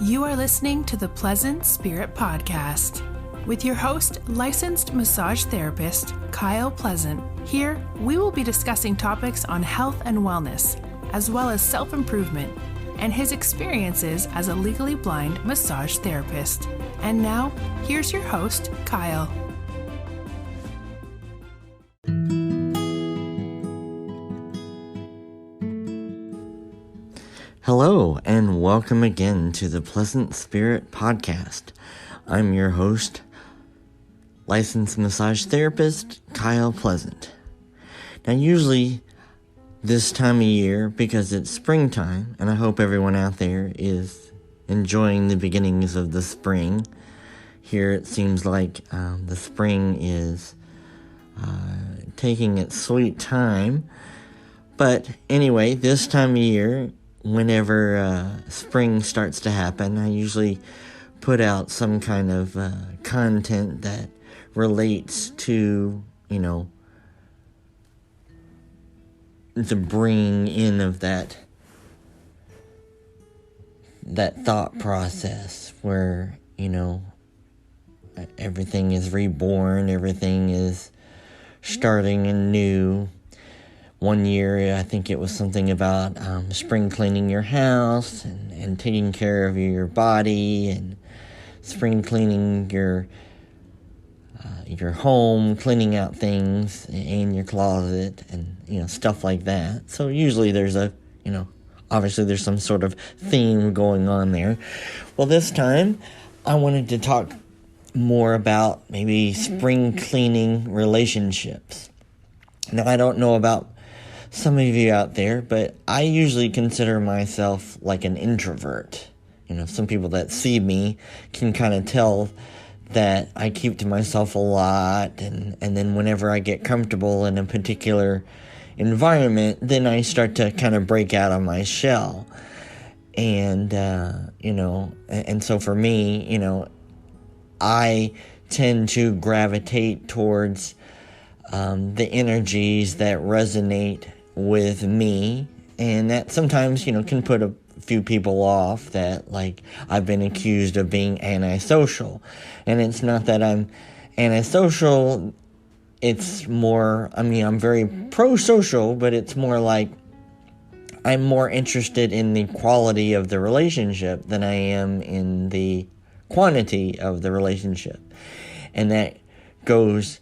You are listening to the Pleasant Spirit Podcast with your host, licensed massage therapist, Kyle Pleasant. Here, we will be discussing topics on health and wellness, as well as self-improvement, and his experiences as a legally blind massage therapist. And now, here's your host, Kyle. Hello, and welcome again to the Pleasant Spirit Podcast. I'm your host, licensed massage therapist, Kyle Pleasant. Now, usually this time of year, because it's springtime, and I hope everyone out there is enjoying the beginnings of the spring. Here it seems like the spring is taking its sweet time. But anyway, this time of year, whenever spring starts to happen, I usually put out some kind of content that relates to, the bringing in of that thought process where, everything is reborn, everything is starting anew. One year, I think it was something about spring cleaning your house and taking care of your body, and spring cleaning your home, cleaning out things in your closet, and stuff like that. So usually there's obviously there's some sort of theme going on there. Well, this time I wanted to talk more about maybe spring cleaning relationships. Now, I don't know about some of you out there, but I usually consider myself like an introvert. Some people that see me can kind of tell that I keep to myself a lot, and then whenever I get comfortable in a particular environment, then I start to kind of break out of my shell. And, and so for me, I tend to gravitate towards the energies that resonate with me, and that sometimes, can put a few people off, that, like, I've been accused of being antisocial, and it's not that I'm antisocial, it's more, I'm very pro-social, but it's more like I'm more interested in the quality of the relationship than I am in the quantity of the relationship, and that goes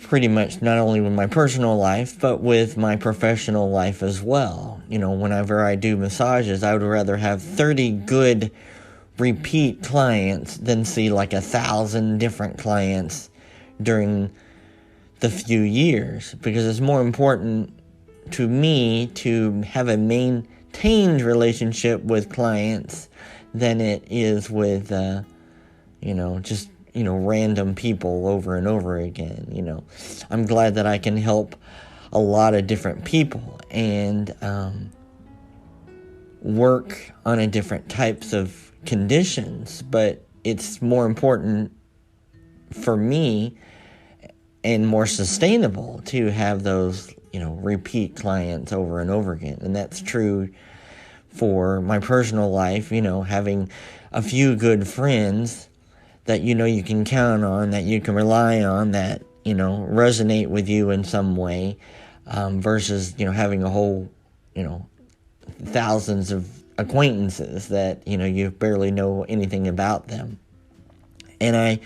pretty much not only with my personal life, but with my professional life as well. Whenever I do massages, I would rather have 30 good repeat clients than see like 1,000 different clients during the few years, because it's more important to me to have a maintained relationship with clients than it is with, just random people over and over again. I'm glad that I can help a lot of different people and work on a different types of conditions, but it's more important for me and more sustainable to have those, repeat clients over and over again. And that's true for my personal life, having a few good friends that you can count on, that you can rely on, that resonate with you in some way, versus having a whole thousands of acquaintances that you barely know anything about them. And I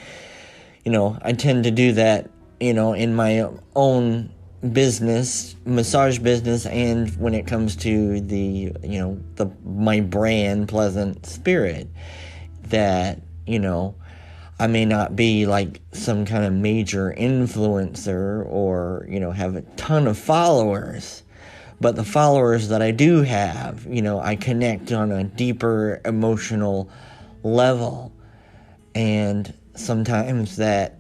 tend to do that in my own business, massage business, and when it comes to my brand, Pleasant Spirit, that I may not be like some kind of major influencer or, have a ton of followers, but the followers that I do have, I connect on a deeper emotional level. And sometimes that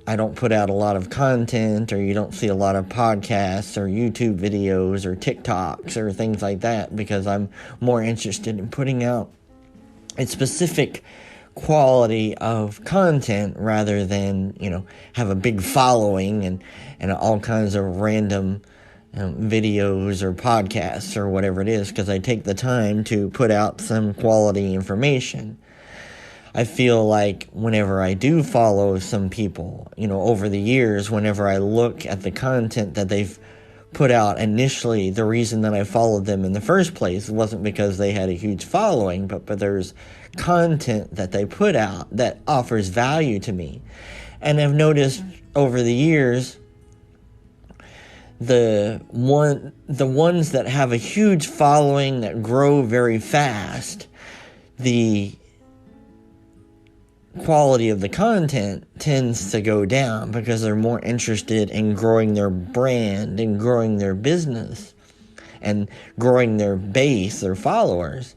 I don't put out a lot of content, or you don't see a lot of podcasts or YouTube videos or TikToks or things like that, because I'm more interested in putting out a specific quality of content rather than, have a big following and all kinds of random videos or podcasts or whatever it is, because I take the time to put out some quality information. I feel like whenever I do follow some people, over the years, whenever I look at the content that they've put out initially, the reason that I followed them in the first place wasn't because they had a huge following, but there's content that they put out that offers value to me. And I've noticed over the years, the ones that have a huge following that grow very fast, the quality of the content tends to go down because they're more interested in growing their brand and growing their business and growing their base, their followers,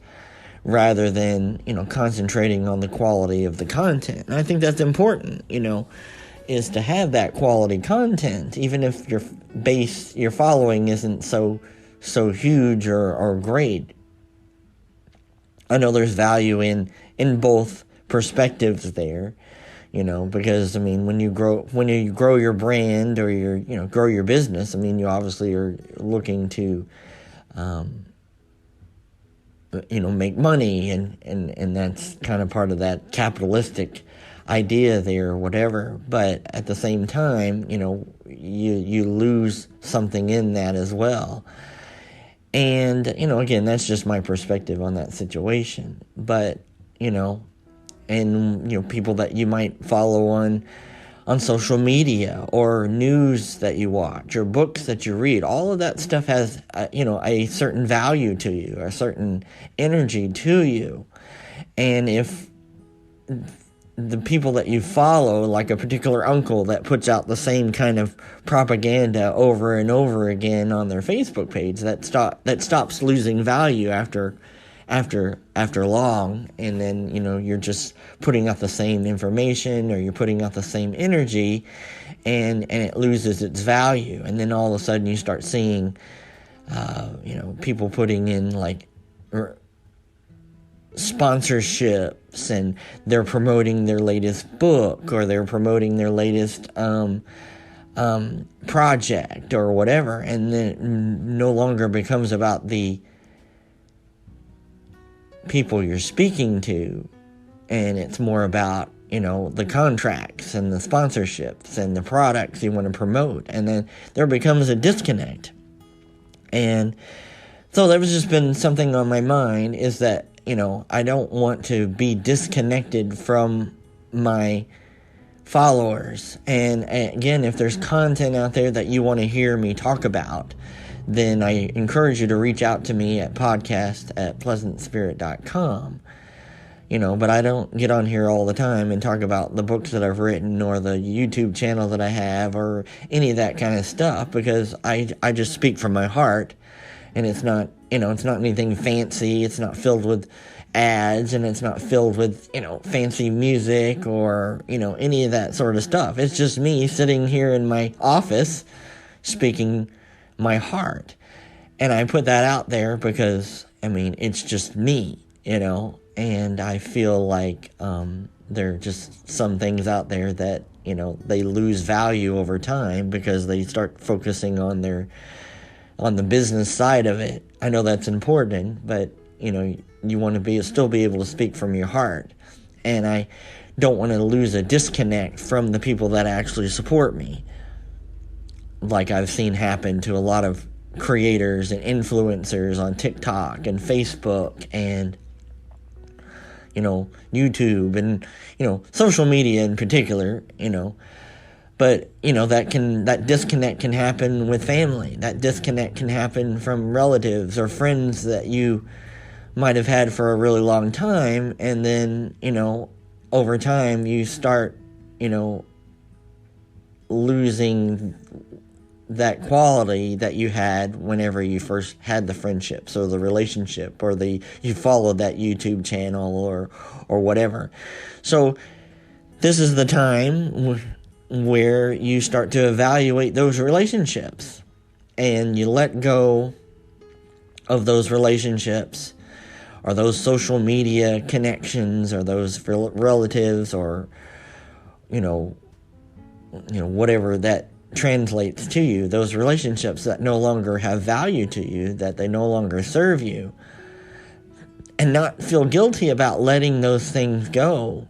rather than, concentrating on the quality of the content. And I think that's important, is to have that quality content, even if your base, your following isn't so huge or great. I know there's value in both perspectives there, because when you grow your brand or grow your business, you obviously are looking to make money, and that's kind of part of that capitalistic idea there or whatever. But at the same time, you lose something in that as well. And again, that's just my perspective on that situation. But and people that you might follow on social media, or news that you watch, or books that you read, all of that stuff has a certain value to you, a certain energy to you. And if the people that you follow, like a particular uncle that puts out the same kind of propaganda over and over again on their Facebook page, that stops losing value after long, and then you're just putting out the same information, or you're putting out the same energy, and it loses its value. And then all of a sudden you start seeing people putting in like sponsorships, and they're promoting their latest book, or they're promoting their latest project or whatever, and then it no longer becomes about the people you're speaking to, and it's more about the contracts and the sponsorships and the products you want to promote, and then there becomes a disconnect. And so that was just been something on my mind, is that I don't want to be disconnected from my followers. And again, if there's content out there that you want to hear me talk about, then I encourage you to reach out to me at podcast@pleasantspirit.com. But I don't get on here all the time and talk about the books that I've written, or the YouTube channel that I have, or any of that kind of stuff, because I just speak from my heart, and it's not, it's not anything fancy. It's not filled with ads, and it's not filled with, fancy music or, any of that sort of stuff. It's just me sitting here in my office speaking my heart. And I put that out there because, it's just me, and I feel like there are just some things out there that, they lose value over time because they start focusing on the business side of it. I know that's important, but, you want to still be able to speak from your heart. And I don't want to lose a disconnect from the people that actually support me, like I've seen happen to a lot of creators and influencers on TikTok and Facebook and, YouTube and, social media in particular, But, that disconnect can happen with family. That disconnect can happen from relatives or friends that you might have had for a really long time. And then, over time you start, losing that quality that you had whenever you first had the friendships or the relationship, or you followed that YouTube channel or whatever. So this is the time where you start to evaluate those relationships, and you let go of those relationships, or those social media connections, or those relatives, or whatever that translates to you, those relationships that no longer have value to you, that they no longer serve you, and not feel guilty about letting those things go.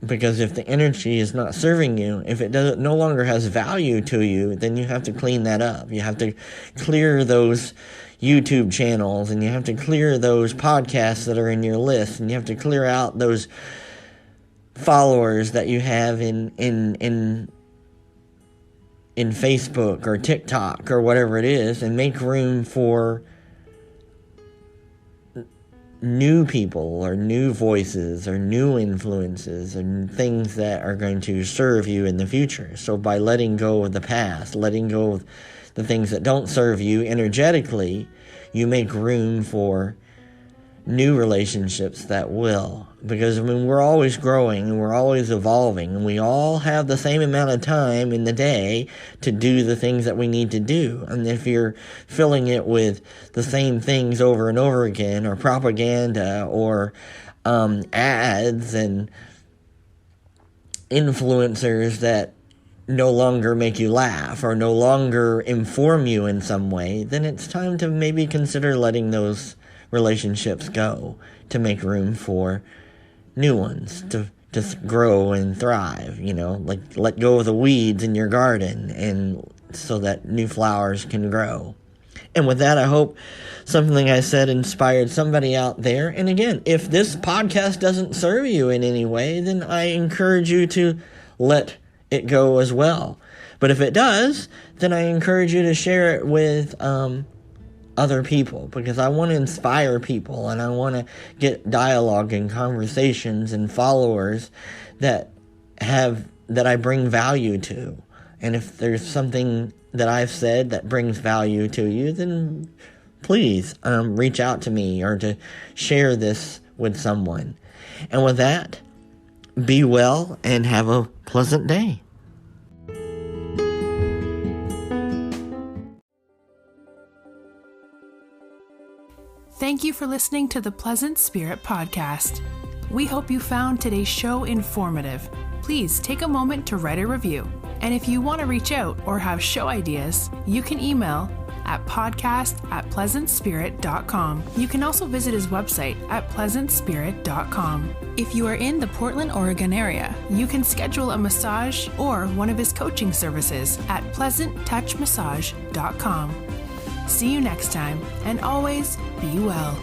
Because if the energy is not serving you, if it no longer has value to you, then you have to clean that up. You have to clear those YouTube channels, and you have to clear those podcasts that are in your list, and you have to clear out those followers that you have in Facebook or TikTok or whatever it is, and make room for new people or new voices or new influences and things that are going to serve you in the future. So by letting go of the past, letting go of the things that don't serve you energetically, you make room for new relationships that will. Because, we're always growing and we're always evolving, and we all have the same amount of time in the day to do the things that we need to do. And if you're filling it with the same things over and over again, or propaganda, or ads and influencers that no longer make you laugh or no longer inform you in some way, then it's time to maybe consider letting those relationships go to make room for new ones to grow and thrive, like let go of the weeds in your garden, and so that new flowers can grow. And with that, I hope something I said inspired somebody out there. And again, if this podcast doesn't serve you in any way, then I encourage you to let it go as well. But if it does, then I encourage you to share it with other people, because I want to inspire people, and I want to get dialogue and conversations and followers that I bring value to. And if there's something that I've said that brings value to you, then please reach out to me or to share this with someone. And with that, be well and have a pleasant day. Thank you for listening to the Pleasant Spirit Podcast. We hope you found today's show informative. Please take a moment to write a review. And if you want to reach out or have show ideas, you can email at podcast@pleasantspirit.com. You can also visit his website at pleasantspirit.com. If you are in the Portland, Oregon area, you can schedule a massage or one of his coaching services at pleasanttouchmassage.com. See you next time, and always be well.